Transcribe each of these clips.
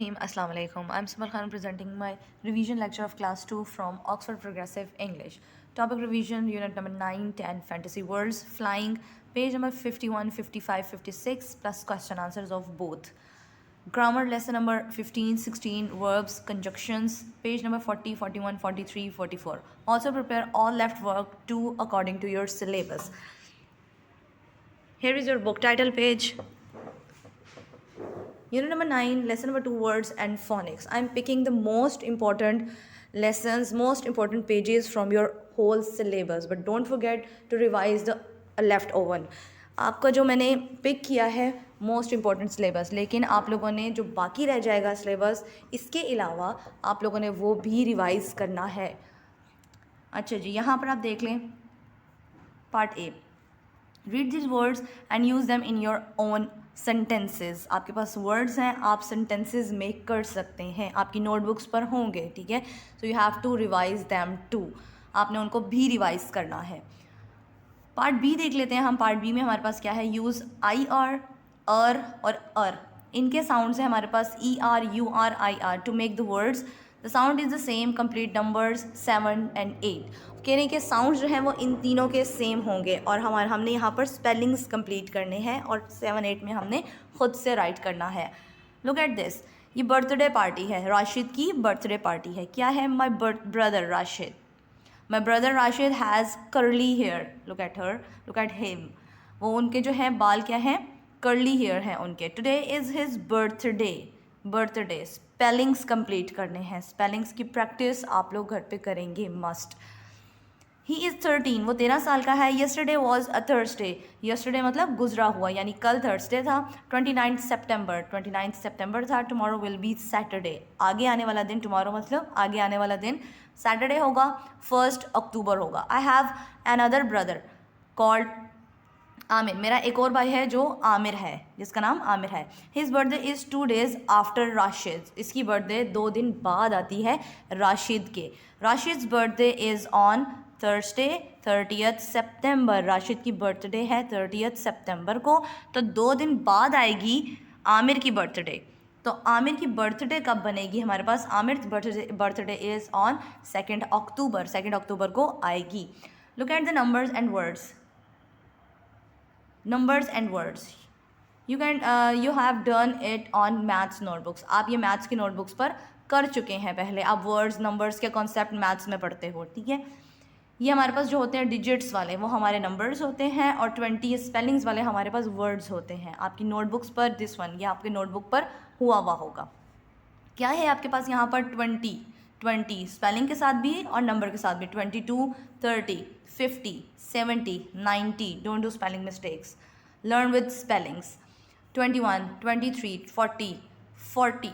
Assalamu alaikum. I'm Simal Khan presenting my revision lecture of class 2 from Oxford Progressive English. Topic revision, unit number 9, 10, fantasy words, flying, page number 51, 55, 56, plus question answers of both. Grammar lesson number 15, 16, verbs, conjunctions, page number 40, 41, 43, 44. Also prepare all left work 2 according to your syllabus. Here is your book title page. Unit number 9, lesson number 2, words and phonics. I'm picking the most important lessons, most important pages from your whole syllabus. But don't forget to revise the leftover one. आपका जो मैंने pick किया है most important syllabus, लेकिन आप लोगों ने जो बाकी रह जाएगा सिलेबस, इसके अलावा आप लोगों ने वो भी रिवाइज करना है. अच्छा जी, यहाँ पर आप देख लें part A. Read this words and use them in your own sentences. आपके पास वर्ड्स हैं, आप सेंटेंसेस मेक कर सकते हैं, आपकी नोटबुक्स पर होंगे, ठीक है. So you have to revise them too. आपने उनको भी रिवाइज करना है. पार्ट बी देख लेते हैं हम. पार्ट बी में हमारे पास क्या है? यूज़ आई आर, और अर. इनके साउंड से हमारे पास E R, U R, I R to make the words. The sound is the same. Complete numbers 7 and 8. कह रहे हैं कि साउंड जो हैं वो इन तीनों के सेम होंगे और हमने यहाँ पर स्पेलिंग्स कंप्लीट करने हैं और 7, 8 में हमने खुद से राइट करना है. Look at this. ये बर्थडे पार्टी है, राशिद की बर्थडे पार्टी है. क्या है? My brother Rashid. My brother Rashid has curly hair. Look at her, look at him. वो उनके जो हैं बाल क्या हैं? कर्ली हेयर हैं उनके. Today is his birthday. Birthday spellings complete करने हैं. स्पेलिंग्स की प्रैक्टिस आप लोग घर पे करेंगे मस्ट. He is 13. वो 13 साल का है. Yesterday was a Thursday. Yesterday मतलब गुजरा हुआ, यानी कल थर्सडे था. 29 सितंबर था. Tomorrow will be Saturday. आगे आने वाला दिन, टुमारो मतलब आगे आने वाला दिन सैटरडे होगा. 1 अक्टूबर होगा. I have another brother called Aamir. मेरा एक और भाई है जो आमिर है, जिसका नाम आमिर है. His birthday is 2 days after Rashid. इसकी बर्थडे 2 दिन बाद आती है राशिद के. Rashid's birthday is on Thursday 30th September. Rashid की बर्थडे है 30th September को, तो 2 दिन बाद आएगी आमिर की बर्थडे. तो आमिर की बर्थडे कब बनेगी हमारे पास? आमिर बर्थडे इज़ ऑन 2 अक्टूबर. 2 अक्टूबर को आएगी. Look at the numbers and words. Numbers and words you have done it on maths notebooks. आप ये मैथ्स की नोटबुक्स पर कर चुके हैं पहले. आप वर्ड्स नंबर्स के कॉन्सेप्ट मैथ्स में पढ़ते हो, ठीक है. ये हमारे पास जो होते हैं डिजिट्स वाले, वो हमारे नंबर्स होते हैं, और 20 स्पेलिंग्स वाले हमारे पास वर्ड्स होते हैं. आपकी नोटबुक्स पर दिस वन, ये आपके नोटबुक पर हुआ होगा. क्या है आपके पास यहाँ पर? 20 स्पेलिंग के साथ भी और नंबर के साथ भी. 22, 30, 50, 70, 90. Don't do spelling mistakes, learn with spellings. 21, 23, 40,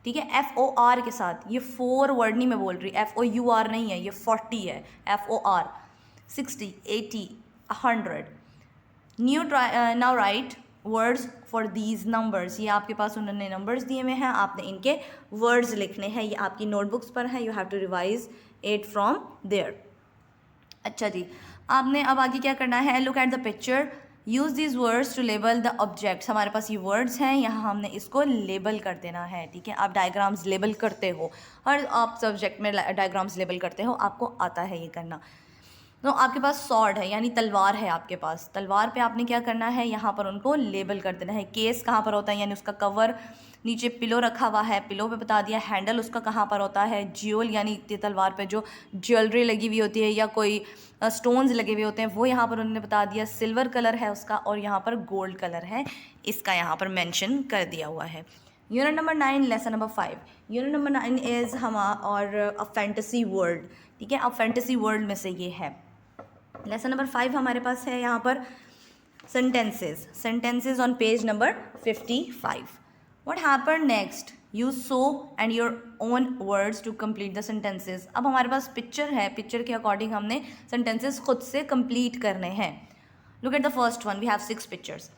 ठीक है. FOR के साथ. ये 4 वर्ड नहीं मैं बोल रही, FOUR नहीं है, ये 40 है. FOR. 60, 80, 100. Now right words for these numbers. ये आपके पास उन्होंने नंबर्स दिए हुए हैं, आपने इनके वर्ड्स लिखने हैं. ये आपकी नोटबुक्स पर है. You have to revise it from there. अच्छा जी, आपने अब आगे क्या करना है? Look at the picture. Use these words to label the objects. हमारे पास ये वर्ड्स हैं, यहाँ हमने इसको लेबल कर देना है, ठीक है. आप डायग्राम्स लेबल करते हो, और आप सब्जेक्ट में डायग्राम्स लेबल करते हो, आपको आता है ये करना. तो आपके पास सॉर्ड है, यानी तलवार है आपके पास. तलवार पे आपने क्या करना है? यहाँ पर उनको लेबल कर देना है. केस कहाँ पर होता है, यानी उसका कवर. नीचे पिलो रखा हुआ है, पिलो पे बता दिया. हैंडल उसका कहाँ पर होता है? ज्यूल, यानी तलवार पे जो ज्वेलरी लगी हुई होती है या कोई स्टोन्स लगे हुए होते हैं, वो यहाँ पर उन्होंने बता दिया. सिल्वर कलर है उसका, और यहाँ पर गोल्ड कलर है इसका, यहाँ पर मेंशन कर दिया हुआ है. Unit number 9, lesson number 5. Unit number 9 is और अ फैंटेसी वर्ल्ड, ठीक है. अब फैंटेसी वर्ल्ड में से ये है. लेसन नंबर 5 हमारे पास है यहाँ पर sentences on page number 55. What happen next? Use so and your own words to complete the sentences. अब हमारे पास पिक्चर है, पिक्चर के अकॉर्डिंग हमने सेंटेंसेज खुद से कंप्लीट करने हैं. Look at the first one. We have 6 pictures.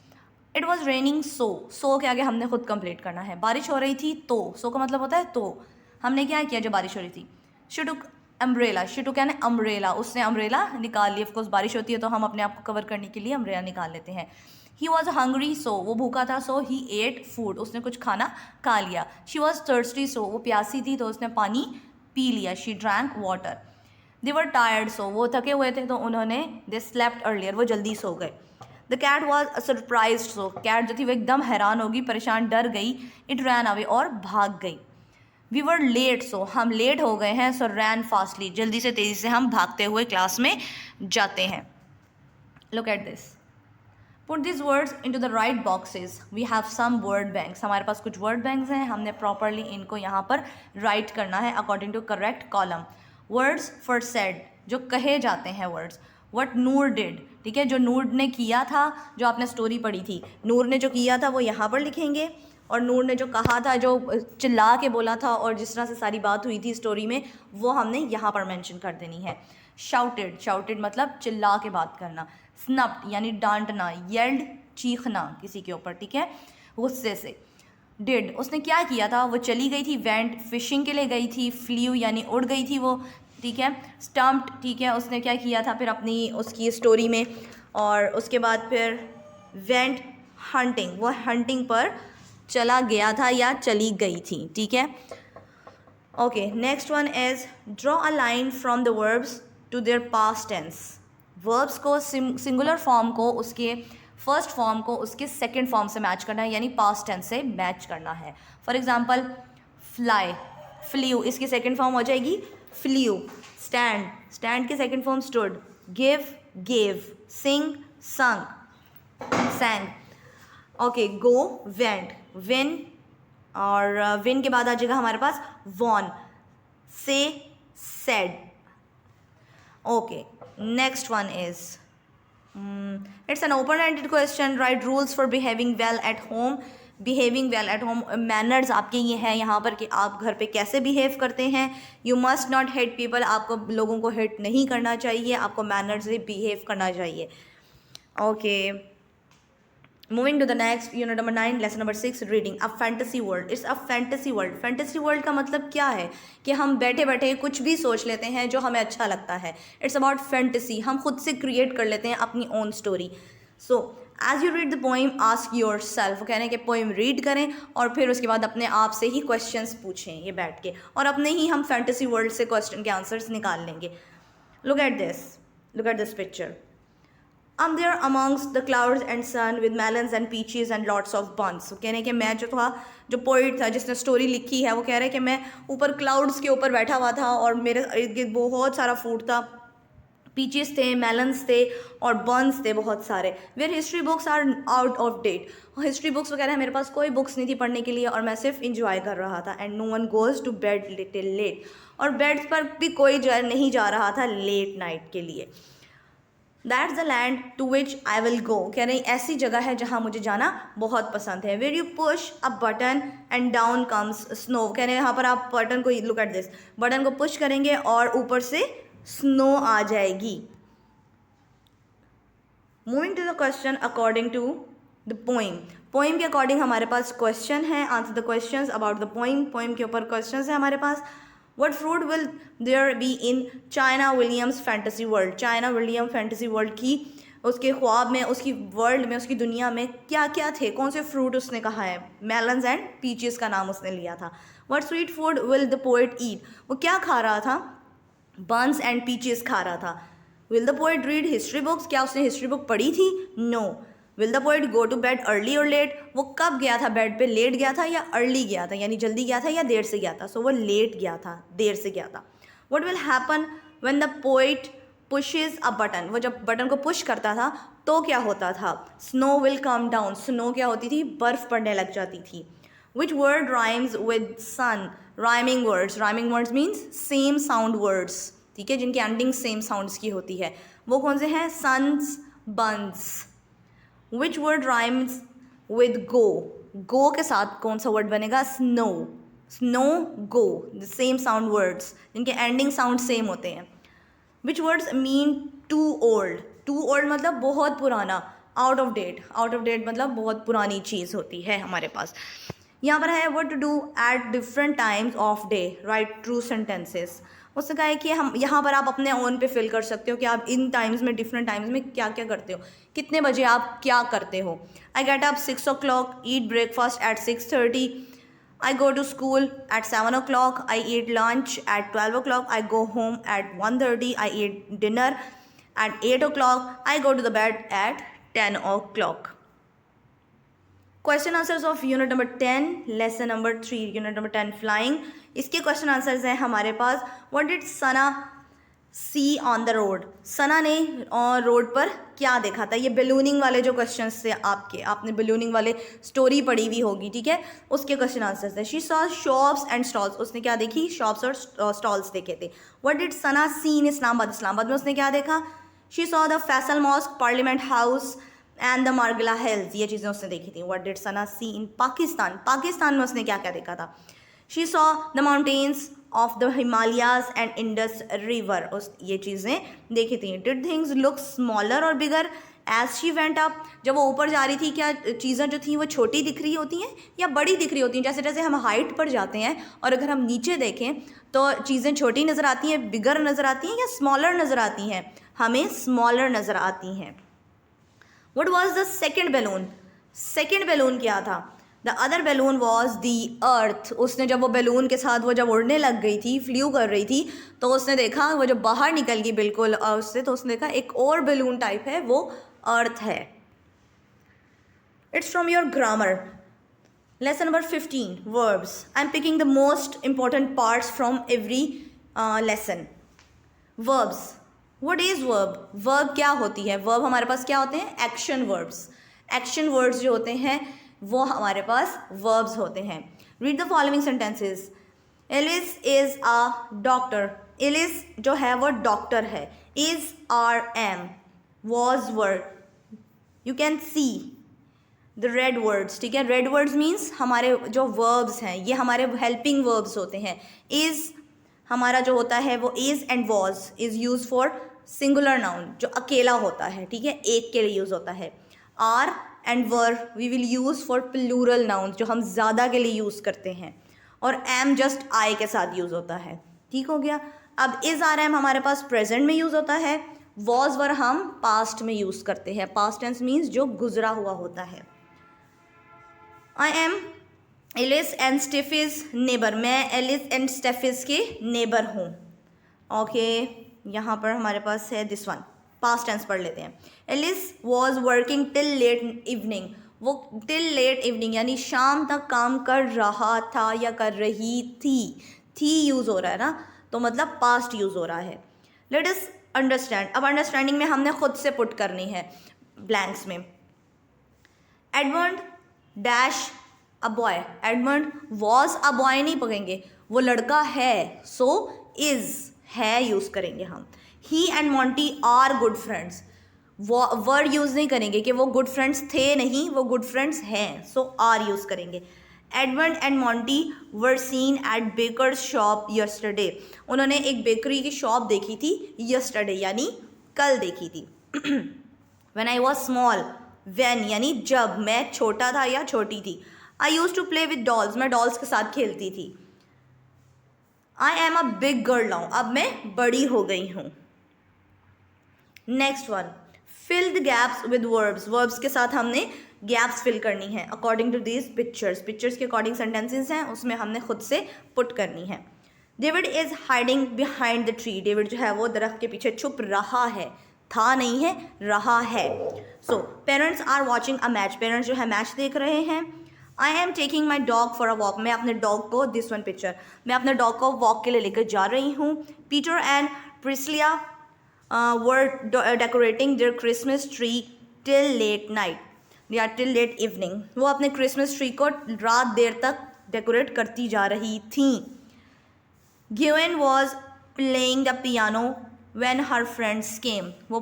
It was raining so के आगे हमने खुद कंप्लीट करना है. बारिश हो रही थी तो. सो का मतलब होता है तो. हमने क्या किया जब बारिश हो रही थी? She took umbrella. She took यानी अम्ब्रेला. उसने अम्ब्रेला निकाल ली. ऑफकोर्स बारिश होती है तो हम अपने आप को कवर करने के लिए अम्ब्रेला निकाल लेते हैं. ही वॉज हंग्री सो वो भूखा था, सो ही एट फूड उसने कुछ खाना खा लिया. शी वॉज थर्स्टी सो वो प्यासी थी तो उसने पानी पी लिया. She drank water. They were tired so वो थके हुए थे तो उन्होंने दे स्लेप्ट अर्लियर वो जल्दी सो गए. The cat was surprised so cat जो थी वो एकदम हैरान होगी, परेशान, डर गई. इट रैन अवे और भाग गई. वी वर लेट सो हम लेट हो गए हैं. सो रैन फास्टली जल्दी से तेज़ी से हम भागते हुए क्लास में जाते हैं. Look at this. Put this words into the right boxes. We have some word banks. हमारे पास कुछ वर्ड बैंक्स हैं, हमने प्रॉपरली इनको यहाँ पर राइट करना है according to correct column. Words for said जो कहे जाते हैं वर्ड्स. वट नूर डिड, ठीक है, जो नूर ने किया था, जो आपने स्टोरी पढ़ी थी, नूर ने जो किया था वो यहाँ पर लिखेंगे. और नूर ने जो कहा था, जो चिल्ला के बोला था और जिस तरह से सारी बात हुई थी स्टोरी में, वो हमने यहाँ पर मेंशन कर देनी है. शाउटेड, शाउटेड मतलब चिल्ला के बात करना. स्नप्ड यानी डांटना. येल्ड चीखना किसी के ऊपर, ठीक है, गुस्से से. डिड उसने क्या किया था, वो चली गई थी. वेंट फिशिंग के लिए गई थी. फ्ल्यू यानी उड़ गई थी वो, ठीक है. स्टम्प्ड, ठीक है, उसने क्या किया था फिर अपनी उसकी स्टोरी में. और उसके बाद फिर वेंट हंटिंग, वो हंटिंग पर चला गया था या चली गई थी, ठीक है. Okay, next one is draw a line from the verbs to their past tense. Verbs को सिंगुलर फॉर्म को उसके फर्स्ट फॉर्म को उसके सेकंड फॉर्म से मैच करना है, यानी पास्ट टेंस से मैच करना है. फॉर एग्जांपल फ्लाई, फ्ल्यू, इसकी सेकंड फॉर्म हो जाएगी फ्ल्यू. स्टैंड, स्टैंड की second form stood. Give gave. Sing sung sang. Okay, go went. Win, और विन के बाद आ जाएगा हमारे पास won. Say said. Okay, next one is it's an open ended question. Write rules for behaving well at home. Behaving well at home, manners आपके ये हैं यहाँ पर कि आप घर पे कैसे बिहेव करते हैं. You must not hit people, आपको लोगों को हिट नहीं करना चाहिए, आपको मैनर्स से बिहेव करना चाहिए. Okay, moving to the next, unit number 9, lesson number 6, reading. A fantasy world. It's a fantasy world. Fantasy world का मतलब क्या है कि हम बैठे बैठे कुछ भी सोच लेते हैं जो हमें अच्छा लगता है. It's about fantasy. हम खुद से क्रिएट कर लेते हैं अपनी own story. So as you read the poem ask yourself. वो कह रहे हैं कि पोइम रीड करें और फिर उसके बाद अपने आप से ही क्वेश्चंस पूछें ये बैठ के, और अपने ही हम फैंटेसी वर्ल्ड से क्वेश्चन के आंसर्स निकाल लेंगे. Look at this, look at this picture. I'm there amongst the clouds and sun with melons and peaches and lots of buns. वो कह रहे हैं कि मैं जो था, जो पोइट था जिसने स्टोरी लिखी है, वो कह रहे हैं कि मैं ऊपर क्लाउड्स के ऊपर बैठा हुआ था और मेरे इर्द गिर्द बहुत सारा फूड था. पीचेस थे, मेलन्स थे और बंस थे बहुत सारे. Where history books are out of date. History books वगैरह है, मेरे पास कोई बुक्स नहीं थी पढ़ने के लिए और मैं सिर्फ इंजॉय कर रहा था. And no one goes to bed little late. और बेड्स पर भी कोई नहीं जा रहा था लेट नाइट के लिए. That's the land to which I will go. कह रही ऐसी जगह है जहाँ मुझे जाना बहुत पसंद है. Where you push a button and down comes snow. कह रहे हैं यहाँ पर आप बटन को, लुक एट दिस, बटन को पुश करेंगे और ऊपर से स्नो आ जाएगी. Moving to the question according to the poem. Poem के अकॉर्डिंग हमारे पास क्वेश्चन है. Answer the questions about the poem. Poem के ऊपर क्वेश्चंस है हमारे पास. What fruit will there be in China Williams fantasy world? China William fantasy world की उसके ख्वाब में, उसकी वर्ल्ड में, उसकी दुनिया में क्या क्या थे, कौन से फ्रूट उसने कहा है. मेलन्स एंड पीचेस का नाम उसने लिया था. What sweet food will the poet eat? वो क्या खा रहा था, बंस एंड पीचेस खा रहा था. Will the poet read history books? क्या उसने हिस्ट्री बुक पढ़ी थी? No. Will the poet go to bed early और लेट? वो कब गया था बेड पे, लेट गया था या अर्ली गया था, यानी जल्दी गया था या देर से गया था. सो वो लेट गया था, देर से गया था. What will happen when the poet pushes a button? वो जब बटन को पुश करता था तो क्या होता था? Snow will come down. Snow क्या होती थी? बर्फ पड़ने लग जाती थी. Which word rhymes with sun? Rhyming words. Rhyming words means same sound words, ठीक है, जिनकी एंडिंग सेम साउंड्स की होती है. वो कौन से हैं? Suns, buns. Which word rhymes with go? Go के साथ कौन सा वर्ड बनेगा? Snow. Snow, go. The same sound words, जिनके ending sound same होते हैं. Which words mean too old? Too old मतलब बहुत पुराना. Out of date. Out of date मतलब बहुत पुरानी चीज़ होती है हमारे पास. यहाँ पर है what to do at different times of day. Write true sentences. उसने कहा है कि हम यहाँ पर आप अपने ओन पे फिल कर सकते हो कि आप इन टाइम्स में, डिफरेंट टाइम्स में क्या क्या करते हो, कितने बजे आप क्या करते हो. I get up 6 o'clock, eat breakfast at 6:30. I go to school at 7 o'clock. I eat lunch at 12 o'clock. I go home at 1:30. I eat dinner at 8 o'clock. I go to the bed at 10 o'clock. Question answers of unit number 10, lesson number 3, unit number 10 flying. इसके question answers हैं हमारे पास. What did Sana see on the road? सना ने road पर क्या देखा था? ये बलूनिंग वाले जो क्वेश्चंस थे आपने बलूनिंग वाले स्टोरी पढ़ी हुई होगी, ठीक है, उसके क्वेश्चन आंसर्स थे. She saw shops and stalls. उसने क्या देखी? शॉप्स और स्टॉल्स देखे थे. What did Sana see in Islamabad? Islamabad में उसने क्या देखा? She saw the Faisal mosque, parliament house and the Margalla hills. ये चीज़ें उसने देखी थी. What did Sana see in Pakistan? Pakistan में उसने क्या क्या देखा था? She saw the mountains of the Himalayas and Indus river. उस ये चीज़ें देखी थी. डिड थिंग्स लुक स्मॉलर और बिगर एज शी वेंट अप? जब वो ऊपर जा रही थी, क्या चीज़ें जो थी वो छोटी दिख रही होती हैं या बड़ी दिख रही होती हैं? जैसे जैसे हम हाइट पर जाते हैं और अगर हम नीचे देखें तो चीज़ें छोटी नज़र आती हैं, बिगर नज़र आती हैं या स्मॉलर नज़र आती हैं? हमें स्मॉलर नज़र आती हैं. What was the second balloon? Second balloon क्या था? The other balloon was the earth. उसने जब वो बैलून के साथ वो जब उड़ने लग गई थी, फ्लू कर रही थी, तो उसने देखा वो जब बाहर निकल गई बिल्कुल उससे, तो उसने देखा एक और बैलून टाइप है, वो अर्थ है. It's from your grammar. Lesson number 15, verbs. I am picking the most important parts from every lesson. Verbs. What is verb? Verb क्या होती है? वर्ब हमारे पास क्या होते हैं? Action verbs. एक्शन वर्ड्स जो होते हैं वो हमारे पास वर्ब्स होते हैं. Read the following sentences. Alice is a doctor. Alice जो है वो डॉक्टर है. Is, are, am, was, were. You can see the red words, ठीक है. रेड वर्ड्स मीन्स हमारे जो वर्ब्स हैं, ये हमारे हेल्पिंग वर्ब्स होते हैं. इज़ हमारा जो होता है वो is and was is use for singular noun, जो अकेला होता है, ठीक है, एक के लिए यूज़ होता है. Are and were we will use for plural noun, जो हम ज़्यादा के लिए यूज़ करते हैं. और एम जस्ट आई के साथ यूज़ होता है. ठीक हो गया. अब इज़, आर, एम हमारे पास प्रेजेंट में यूज़ होता है. वॉज, वर हम पास्ट में यूज़ करते हैं. पास्ट टेंस मीन्स जो गुजरा हुआ होता है. I am Alice and Stephy's neighbour. मैं एलिस एंड स्टेफिस के नेबर हूँ. ओके, यहाँ पर हमारे पास है दिस वन. पास्ट टेंस पढ़ लेते हैं. Alice was working till late evening. वो टिल लेट इवनिंग यानी शाम तक काम कर रहा था या कर रही थी यूज़ हो रहा है ना, तो मतलब पास्ट यूज़ हो रहा है. Let us understand. अब अंडरस्टैंडिंग में हमने खुद से पुट करनी है ब्लैंक्स में. Edmund dash a boy. Edmund was a boy नहीं पकड़ेंगे, वो लड़का है, सो इज़ है यूज़ करेंगे हम. He and Monty are good friends. Word use नहीं करेंगे कि वो गुड फ्रेंड्स थे, नहीं, वो गुड फ्रेंड्स हैं, सो आर यूज़ करेंगे. Edmund and Monty were seen at baker's shop yesterday. उन्होंने एक बेकरी की शॉप देखी थी यस्टरडे यानी कल देखी थी. When I was small. When यानी जब मैं छोटा था या छोटी थी. I use to play with dolls. मैं डॉल्स के साथ खेलती थी. I am a big girl now. अब मैं बड़ी हो गई हूँ. Next one, fill the gaps with verbs. Verbs के साथ हमने गैप्स फिल करनी है according to these pictures. Pictures के अकॉर्डिंग सेंटेंसेस हैं, उसमें हमने खुद से पुट करनी है. David is hiding behind the tree. David जो है वो दरख्त के पीछे छुप रहा है. था नहीं है, रहा है. So parents are watching a match. Parents जो है मैच देख रहे हैं. I am taking my dog for a walk. मैं अपने डॉग को, दिस वन पिक्चर, मैं अपने डॉग को वॉक के लिए लेकर जा रही हूँ. Peter and Priscilla were decorating their Christmas tree till late night या टिल लेट इवनिंग. वो अपने क्रिसमस ट्री को रात देर तक डेकोरेट करती जा रही थी. Gwen was playing the piano when her friends came. वो